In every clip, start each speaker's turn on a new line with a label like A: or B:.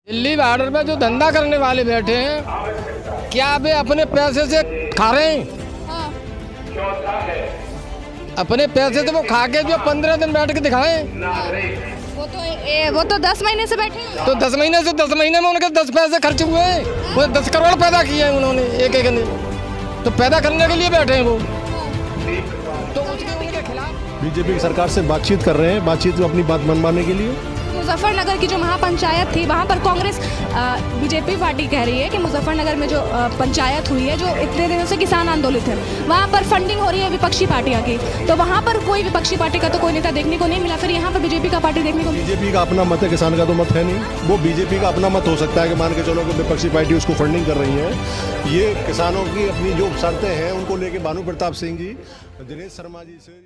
A: Delhi border पे जो धंधा करने वाले बैठे हैं, क्या वे अपने पैसे से खा रहे हैं?
B: हाँ।
A: अपने पैसे से वो खा के जो 15 दिन बैठ के दिखाएं,
B: वो तो 10 महीने से बैठे हैं।
A: तो 10 महीने में उनके 10 पैसे खर्च हुए हैं। वो 10 करोड़ पैदा किए हैं उन्होंने एक ने, तो पैदा करने के लिए बैठे हैं वो। तो उनके खिलाफ
C: बीजेपी की सरकार से बातचीत कर रहे हैं, बातचीत अपनी बात मनवाने के लिए।
B: मुजफ्फरनगर की जो महापंचायत थी, वहाँ पर कांग्रेस बीजेपी पार्टी कह रही है कि मुजफ्फरनगर में जो पंचायत हुई है, जो इतने दिनों से किसान आंदोलित है, वहाँ पर फंडिंग हो रही है विपक्षी पार्टियाँ की, तो वहाँ पर कोई विपक्षी पार्टी का तो कोई नेता देखने को नहीं मिला। फिर यहाँ पर बीजेपी का पार्टी देखने को मिला।
C: बीजेपी का अपना मत है, किसान का तो मत है नहीं। वो बीजेपी का अपना मत हो सकता है कि मान के चलो कि विपक्षी पार्टी उसको फंडिंग कर रही है। ये किसानों की अपनी जो शर्तें हैं उनको लेके भानु प्रताप सिंह जी, दिनेश शर्मा जी से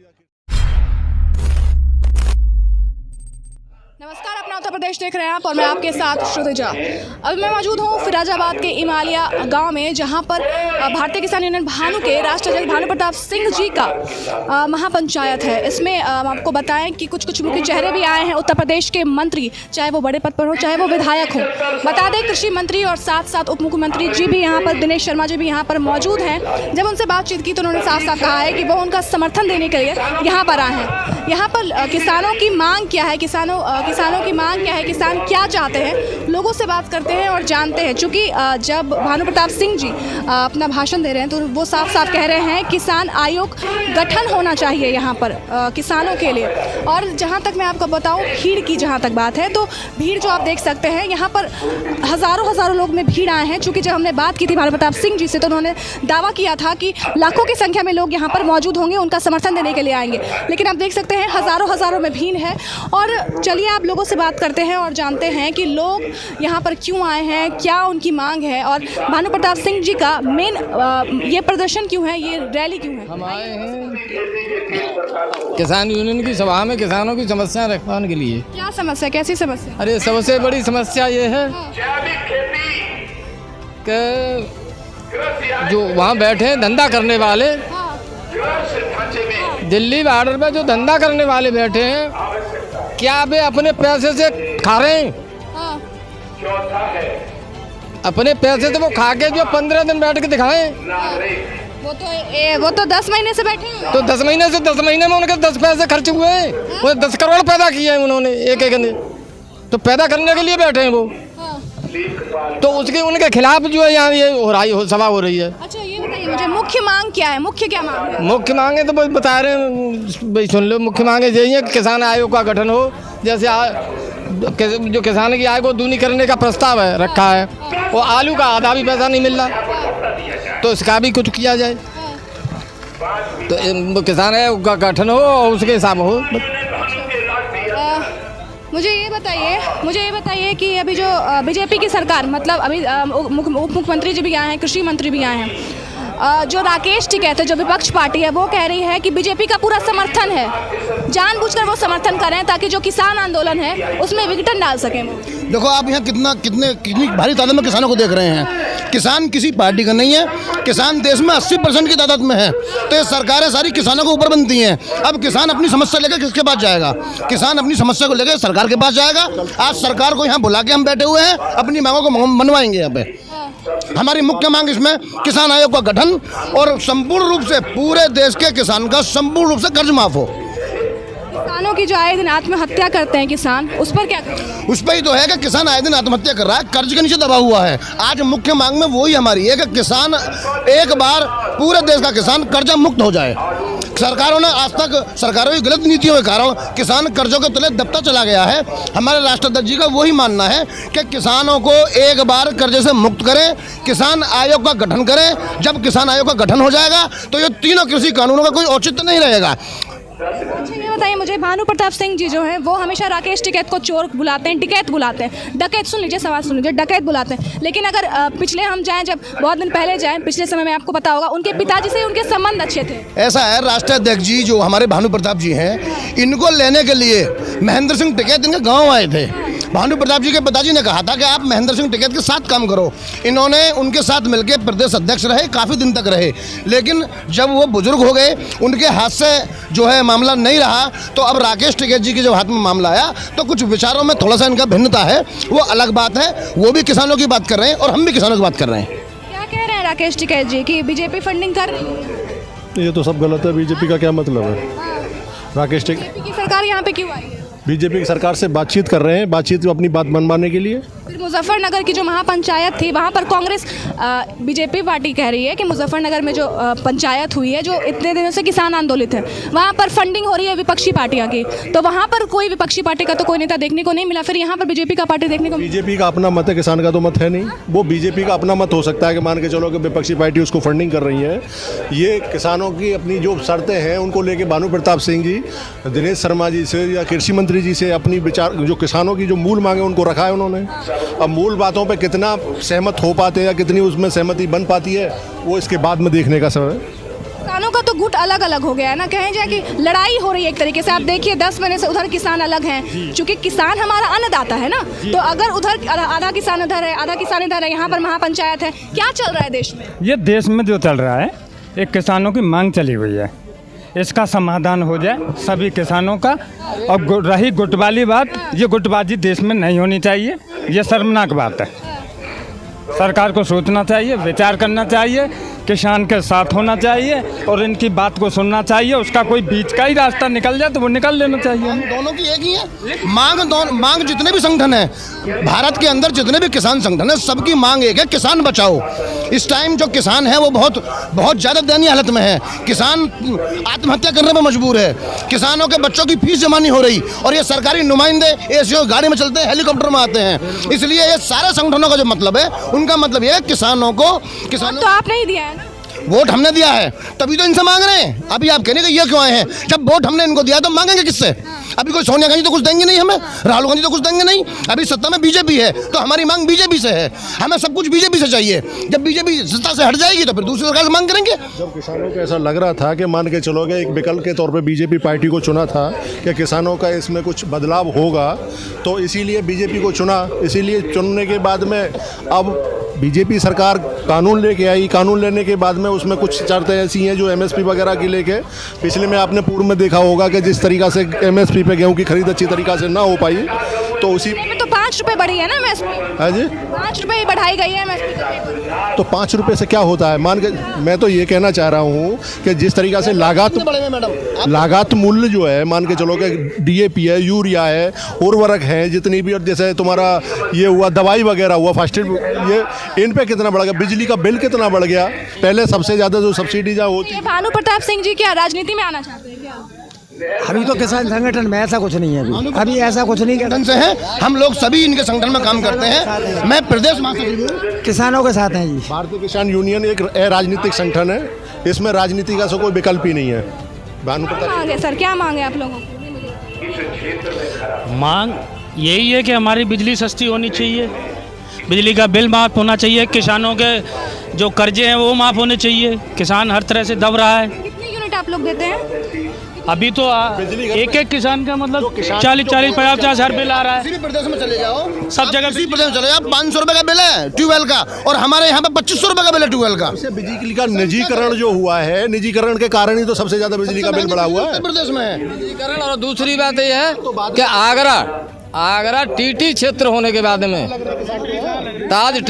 B: नमस्कार, अपना उत्तर प्रदेश देख रहे हैं आप और मैं आपके साथ श्रुतिजा। अभी मैं मौजूद हूँ फिरोजाबाद के इमालिया गांव में, जहां पर भारतीय किसान यूनियन भानु के राष्ट्रीय अध्यक्ष भानु प्रताप सिंह जी का महापंचायत है। इसमें आपको बताएं कि कुछ मुख्य चेहरे भी आए हैं, उत्तर प्रदेश के मंत्री, चाहे वो बड़े पद पर हो चाहे वो विधायक हो। बता दें कृषि मंत्री और साथ साथ उप मुख्यमंत्री जी भी यहाँ पर, दिनेश शर्मा जी भी यहाँ पर मौजूद हैं। जब उनसे बातचीत की तो उन्होंने साफ साफ कहा है कि वो उनका समर्थन देने के लिए यहाँ पर आए हैं। यहाँ पर किसानों की मांग क्या है, किसानों की मांग क्या है, किसान क्या चाहते हैं, लोगों से बात करते हैं और जानते हैं। चूँकि जब भानु प्रताप सिंह जी अपना भाषण दे रहे हैं तो वो साफ साफ कह रहे हैं किसान आयोग गठन होना चाहिए यहाँ पर किसानों के लिए। और जहाँ तक मैं आपको बताऊँ, भीड़ की जहाँ तक बात है, तो भीड़ जो आप देख सकते हैं यहाँ पर हज़ारों लोग में भीड़ आए हैं। चूँकि जब हमने बात की थी भानु प्रताप सिंह जी से तो उन्होंने दावा किया था कि लाखों की संख्या में लोग यहाँ पर मौजूद होंगे, उनका समर्थन देने के लिए आएंगे। लेकिन आप देख सकते हैं हज़ारों में भीड़ है। और चलिए आप लोगों से बात करते हैं और जानते हैं कि लोग यहाँ पर क्यों आए हैं, क्या उनकी मांग है और भानु प्रताप सिंह जी का मेन ये प्रदर्शन क्यों है, ये रैली क्यों है।
A: हम आए हैं किसान यूनियन की सभा में किसानों की समस्या रखवाने के लिए।
B: क्या समस्या, कैसी समस्या?
A: अरे सबसे बड़ी समस्या ये है कि जो वहाँ बैठे हैं धंधा करने वाले, दिल्ली बॉर्डर पे जो धंधा करने वाले बैठे हैं, क्या वे अपने पैसे से खा रहे हैं? अपने पैसे से वो खा के जो 15 दिन बैठ के दिखाएं,
B: वो तो 10 महीने से बैठे हैं।
A: तो 10 महीने में उनके 10 पैसे खर्च हुए हैं। वो 10 करोड़ पैदा किए हैं उन्होंने एक ने, तो पैदा करने के लिए बैठे हैं वो। तो उसके उनके खिलाफ जो है यहाँ ये हो रही सभा हो रही है।
B: अच्छा ये बताइए मुझे, मुख्य मांग क्या है, मुख्य क्या मांग है?
A: मुख्य मांगे तो बता रहे हैं, भाई सुन लो। मुख्य मांगे यही है कि किसान आयोग का गठन हो। जैसे जो किसान की आय को दूनी करने का प्रस्ताव है रखा है, वो आलू का आधा भी पैसा नहीं मिल रहा, तो इसका भी कुछ किया जाए। तो किसान आयोग का गठन हो और उसके हिसाब हो।
B: मुझे ये बताइए कि अभी जो बीजेपी की सरकार, मतलब अभी उप मुख्यमंत्री जी भी आए हैं, कृषि मंत्री भी आए हैं, जो राकेश टिकैत है, जो विपक्ष पार्टी है, वो कह रही है कि बीजेपी का पूरा समर्थन है, जानबूझकर वो समर्थन कर रहे हैं ताकि जो किसान आंदोलन है उसमें विघटन डाल सकें।
D: देखो आप यहाँ कितनी भारी तादाद में किसानों को देख रहे हैं। किसान किसी पार्टी का नहीं है, किसान देश में 80% की तादाद में है। तो ये सरकारें सारी किसानों के ऊपर बनती हैं। अब किसान अपनी समस्या लेकर किसके पास जाएगा? किसान अपनी समस्या को लेकर सरकार के पास जाएगा। आज सरकार को यहाँ बुला के हम बैठे हुए हैं, अपनी मांगों को मनवाएंगे। यहाँ पे हमारी मुख्य मांग इसमें किसान आयोग का गठन और संपूर्ण रूप से पूरे देश के किसान का संपूर्ण रूप से कर्ज माफ हो।
B: किसानों की जो आए दिन आत्महत्या करते हैं किसान, उस पर क्या करें?
D: उस पर ही तो है कि किसान आए दिन आत्महत्या कर रहा है, कर्ज के नीचे दबा हुआ है। आज मुख्य मांग में वही हमारी है कि किसान एक बार, पूरे देश का किसान कर्जा मुक्त हो जाए। सरकारों ने आज तक, सरकारों की गलत नीतियों के कारण किसान कर्जों के तले दबता चला गया है। हमारे राष्ट्राध्यक्ष जी का वही मानना है कि किसानों को एक बार कर्जे से मुक्त करें, किसान आयोग का गठन करें। जब किसान आयोग का गठन हो जाएगा तो ये तीनों कृषि कानूनों का कोई औचित्य नहीं रहेगा।
B: अच्छा ये बताइए मुझे, भानु प्रताप सिंह जी जो हैं वो हमेशा राकेश टिकैत को चोर बुलाते हैं, टिकैत बुलाते हैं, डकैत, सुन लीजिए सवाल सुन लीजिए, डकैत बुलाते हैं। लेकिन अगर पिछले हम जाएं, जब बहुत दिन पहले जाएं, पिछले समय में आपको पता होगा उनके पिताजी से उनके संबंध अच्छे थे।
D: ऐसा है, राष्ट्राध्यक्ष जी जो हमारे भानु प्रताप जी हैं, इनको लेने के लिए महेंद्र सिंह टिकैत इनके गाँव आए थे। भानु प्रताप जी के पिताजी ने कहा था कि आप महेंद्र सिंह टिकैत के साथ काम करो। इन्होंने उनके साथ मिलकर प्रदेश अध्यक्ष रहे, काफ़ी दिन तक रहे, लेकिन जब वो बुजुर्ग हो गए, उनके हाथ से जो है मामला नहीं रहा, तो अब राकेश टिकैत जी के जब हाथ में मामला आया तो कुछ विचारों में थोड़ा सा इनका भिन्नता है, वो अलग बात है। वो भी किसानों की बात कर रहे हैं और हम भी किसानों की बात कर रहे हैं।
B: क्या कह रहे हैं राकेश टिकैत जी कि बीजेपी फंडिंग कर रही है?
C: ये तो सब गलत है। बीजेपी का क्या मतलब है? राकेश टिकैत
B: बीजेपी की सरकार यहाँ पे क्यों आई है?
C: बीजेपी की सरकार से बातचीत कर रहे हैं, बातचीत अपनी बात मनवाने के लिए।
B: फिर मुजफ्फरनगर की जो महापंचायत थी वहाँ पर कांग्रेस बीजेपी पार्टी कह रही है कि मुजफ्फरनगर में जो पंचायत हुई है, जो इतने दिनों से किसान आंदोलित है, वहाँ पर फंडिंग हो रही है विपक्षी पार्टियाँ की, तो वहाँ पर कोई विपक्षी पार्टी का तो कोई नेता देखने को नहीं मिला, फिर यहाँ पर बीजेपी का पार्टी देखने को मिला।
C: बीजेपी का अपना मत है, किसान का तो मत है नहीं। वो बीजेपी का अपना मत हो सकता है कि मान के चलो कि विपक्षी पार्टी उसको फंडिंग कर रही है। ये किसानों की अपनी जो शर्तें हैं उनको लेके भानु प्रताप सिंह जी, दिनेश शर्मा जी से या कृषि मंत्री जी से अपनी विचार, जो किसानों की जो मूल मांगे उनको रखा है उन्होंने। अब मूल बातों पे कितना सहमत हो पाते हैं या कितनी उसमें सहमति बन पाती है, वो इसके बाद में देखने का समय है।
B: किसानों का तो गुट अलग अलग हो गया है ना, कहें जाए कि लड़ाई हो रही है एक तरीके से। आप देखिए 10 महीने से उधर किसान अलग हैं, क्योंकि किसान हमारा अन्नदाता है ना, तो अगर उधर आधा किसान उधर है, आधा किसान इधर है, यहाँ पर महापंचायत है, क्या चल रहा है देश में?
E: ये देश में जो चल रहा है, एक किसानों की मांग चली हुई है, इसका समाधान हो जाए सभी किसानों का। और रही गुट वाली बात, ये गुटबाजी देश में नहीं होनी चाहिए, ये शर्मनाक बात है। सरकार को सोचना चाहिए, विचार करना चाहिए, किसान के साथ होना चाहिए और इनकी बात को सुनना चाहिए। उसका कोई बीच का ही रास्ता निकल जाए तो वो निकल लेना चाहिए।
D: हम दोनों की एक ही है मांग। जितने भी संगठन हैं भारत के अंदर, जितने भी किसान संगठन है, सबकी मांग एक है, किसान बचाओ। इस टाइम जो किसान है वो बहुत ज़्यादा दयनीय हालत में है। किसान आत्महत्या करने पर मजबूर है, किसानों के बच्चों की फीस जमा नहीं हो रही, और ये सरकारी नुमाइंदे एसीओ गाड़ी में चलते हैं, हेलीकॉप्टर में आते हैं। इसलिए ये सारे संगठनों का जो मतलब है, उनका मतलब ये है किसानों को
B: तो आपने ही दिया है ना
D: वोट, हमने दिया है तभी तो इनसे मांग रहे हैं। अभी आप कहने कि ये क्यों आए हैं? जब वोट हमने इनको दिया तो मांगेंगे किससे? अभी कोई सोनिया गांधी तो कुछ देंगे नहीं हमें, राहुल गांधी तो कुछ देंगे नहीं। अभी सत्ता में बीजेपी है तो हमारी मांग बीजेपी से है, हमें सब कुछ बीजेपी से चाहिए। जब बीजेपी सत्ता से हट जाएगी तो फिर दूसरी सरकार से मांग करेंगे।
C: जब किसानों को ऐसा लग रहा था कि मान के चलोगे एक विकल्प के तौर पे बीजेपी पार्टी को चुना था कि किसानों का इसमें कुछ बदलाव होगा, तो इसीलिए बीजेपी को चुना। इसीलिए चुनने के बाद में अब बीजेपी सरकार कानून लेके आई, कानून लेने के बाद में उसमें कुछ शर्तें ऐसी हैं जो एमएसपी वगैरह की लेके, पिछले में आपने पूर्व में देखा होगा कि जिस तरीका से एमएसपी पे गेहूं की खरीद अच्छी तरीका से ना हो पाई, तो उसी
B: में तो 5 रुपए बढ़ी है ना एमएसपी।
C: हाँ जी,
B: 5 रुपए बढ़ाई गई है एमएसपी।
C: तो 5 रुपये से क्या होता है? मान के मैं तो ये कहना चाह रहा हूँ कि जिस तरीका से लागत मूल्य जो है, मान के चलो कि डीएपी है, यूरिया है, उर्वरक है, जितनी भी, और जैसे तुम्हारा ये हुआ दवाई वगैरह हुआ, फर्स्ट एड, ये इन पे कितना बढ़ गया, बिजली का बिल कितना बढ़ गया। पहले सबसे ज़्यादा जो सब्सिडी जो होती।
B: भानु प्रताप सिंह जी क्या राजनीति में आना चाहते हैं क्या?
F: अभी तो किसान संगठन में ऐसा कुछ नहीं है, अभी ऐसा कुछ नहीं
D: संगठन से है, हम लोग सभी इनके संगठन में काम करते हैं। मैं प्रदेश महासचिव हूँ,
F: किसानों के साथ हैं जी।
C: भारतीय किसान यूनियन एक राजनीतिक संगठन है, इसमें राजनीति का कोई विकल्प ही नहीं है। भानु प्रताप
B: मांगे सर, क्या मांगे आप लोगों को?
G: मांग यही है कि हमारी बिजली सस्ती होनी चाहिए, बिजली का बिल माफ़ होना चाहिए, किसानों के जो कर्जे हैं वो माफ़ होने चाहिए। किसान हर तरह से दब रहा है।
B: कितनी यूनिट आप लोग देते हैं?
G: अभी तो एक किसान का मतलब 40-50 हज़ार बिल आ रहा है।
D: किसी भी प्रदेश में चले जाओ,
G: सब जगह
D: किसी प्रदेश में चले जाओ, 500 रुपये का बिल है ट्यूबवेल का, और हमारे यहाँ पे 2500 रुपये का बिल है ट्यूबवेल का।
C: बिजली का निजीकरण जो हुआ है, निजीकरण के कारण ही तो सबसे ज्यादा बिजली का बिल बढ़ा हुआ है
D: प्रदेश में।
A: निजीकरण, और दूसरी बात ये है कि आगरा टीटी क्षेत्र होने के बाद में ताज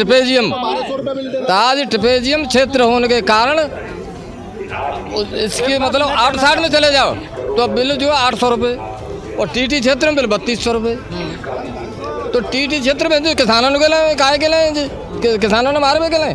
A: ट्रेपेजियम क्षेत्र होने के कारण इसके मतलब आउटसाइड में चले जाओ तो बिल जो है 800 रुपये, और टीटी क्षेत्र में बिल 3200 रुपये। तो टीटी क्षेत्र में जो किसानों ने गए काहे गए, किसानों ने मारे में गए।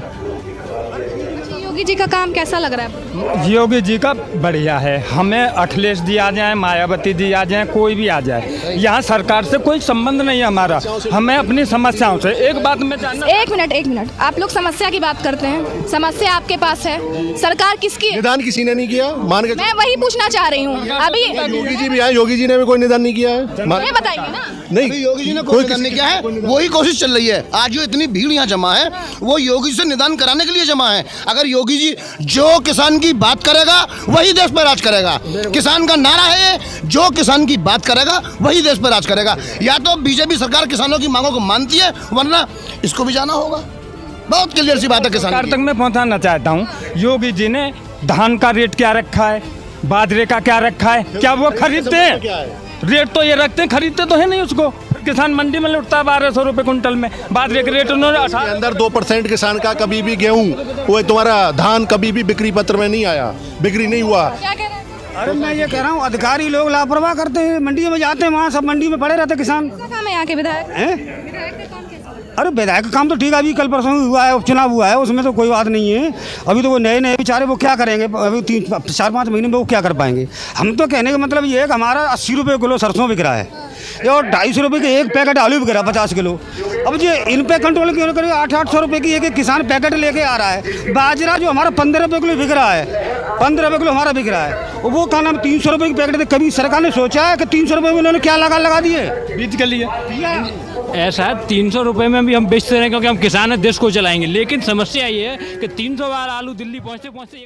B: योगी जी का काम कैसा लग रहा है?
E: योगी जी का बढ़िया है। हमें अखिलेश जी आ जाएं, मायावती जी आ जाएं, कोई भी आ जाए, यहाँ सरकार से कोई संबंध नहीं है हमारा। हमें अपनी समस्याओं से एक बात में जानना।
B: एक मिनट, आप लोग समस्या की बात करते हैं, समस्या आपके पास है, सरकार किसकी है?
C: निदान किसी ने नहीं किया, मान के
B: मैं वही पूछना चाह रही हूँ। अभी
C: योगी जी भी आए, योगी जी ने भी कोई निदान नहीं किया है।
B: ये बताइए ना,
C: नहीं,
D: अभी योगी जी ने
C: कोई
D: कोई निदान नहीं
C: किसी
D: किया है,
C: कोई निदान-
D: वही कोशिश चल रही है। आज जो इतनी भीड़ यहाँ जमा है वो योगी से निदान कराने के लिए जमा है। अगर योगी जी जो किसान की बात करेगा वही देश पर राज करेगा। किसान का नारा है, जो किसान की बात करेगा वही देश पर राज करेगा। या तो बीजेपी सरकार किसानों की मांगों को मानती है, वरना इसको भी जाना होगा। बहुत क्लियर सी बात है किसान
E: सरकार
D: की।
E: तक मैं पहुंचाना चाहता हूं, योगी जी ने धान का रेट क्या रखा है, बाजरे का क्या रखा है, क्या वो खरीदते हैं? रेट तो ये रखते हैं, खरीदते तो है नहीं उसको। फिर किसान मंडी में लुटता है 1200 रुपये कुंटल में। बाजरे के रेट उन्होंने
C: के अंदर 2% किसान का कभी भी गेहूं, वो तुम्हारा धान कभी भी बिक्री पत्र में नहीं आया, बिक्री नहीं हुआ।
B: क्या कह रहे हैं?
F: अरे मैं ये कह रहा हूँ अधिकारी लोग लापरवाह करते हैं, मंडी में जाते हैं, वहाँ सब मंडी में पड़े रहते हैं किसान।
B: क्या काम है यहाँ के विधायक?
F: हैं?
B: विधायक का काम कैसा है?
F: अरे विधायक का काम तो ठीक है, अभी कल परसों हुआ है, उपचुनाव हुआ है, उसमें तो कोई बात नहीं है। अभी तो वो नए नए बेचारे वो क्या करेंगे, अभी 4-5 महीने में वो क्या कर पाएंगे। हम तो कहने का मतलब ये है कि हमारा 80 रुपये किलो सरसों बिक रहा है और 250 रुपये के एक पैकेट आलू बिक रहा है 50 किलो। अब ये इन पे कंट्रोल क्यों करें? 800-800 रुपये की एक किसान पैकेट लेके आ रहा है। बाजरा जो हमारा 15 रुपये किलो बिक रहा है, 15 रुपये किलो हमारा बिक रहा है, वो का नाम 300 रुपये की पैकेट है। कभी सरकार ने सोचा है कि 300 रुपये में उन्होंने क्या लगा दिए
E: बीज के लिए?
H: ऐसा है 300 रुपये में भी हम बेचते रहे क्योंकि हम किसान है, देश को चलाएंगे। लेकिन समस्या ये है कि 300 बार आलू दिल्ली पहुँचते पहुँचते